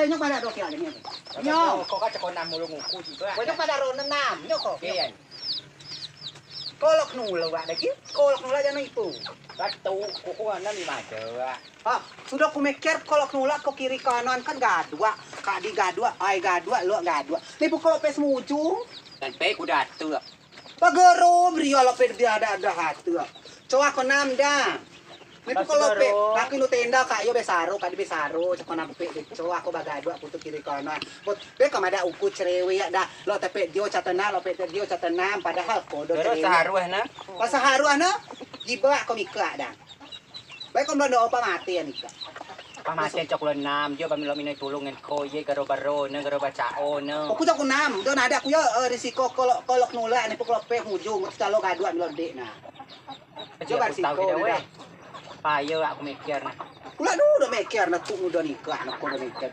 nyok pada dok ya ini. Nyok, kok aja konam mulu nguku juga. Nyok pada ron nam nyok kok. Kian. Kolok nula wak lagi. Kolok nula jangan itu. Batu, kuku anak lima jawa. Ah, sudah aku mikir kolok nula ke kiri kanan kan gadua. Kadi gadua, ai gadua, lu gadua. Nih kalau pes mujung. Dan pe kuda tu. Pagero brio lo pe dia ada hatu. Coba ko nam dah. Nih kalau pe, aku nu tenda kak yo besaro, kadi besaro, cak nam pe. Coba aku bagadua aku tuh kiri kanan. Bot pe kamada uku cerewe ya dah. Lo tepe dio catena, lo pe dio catena padahal kodo cerewe. Terus seharuah na. Pas seharu ana giba ko mika dah. Baik kon bando apa mati ya nika. Pamati coklat nam, dia kami lo minai tulungan koye garo baro, ne garo bacao ne. Aku cak nam, do nada aku yo risiko kolok nula nih pokok pe hujung calo gadua milode nah. Coba risiko dah. Payo aku mikir na. Ulah dulu mikir na tuh udah nikah, aku udah mikir.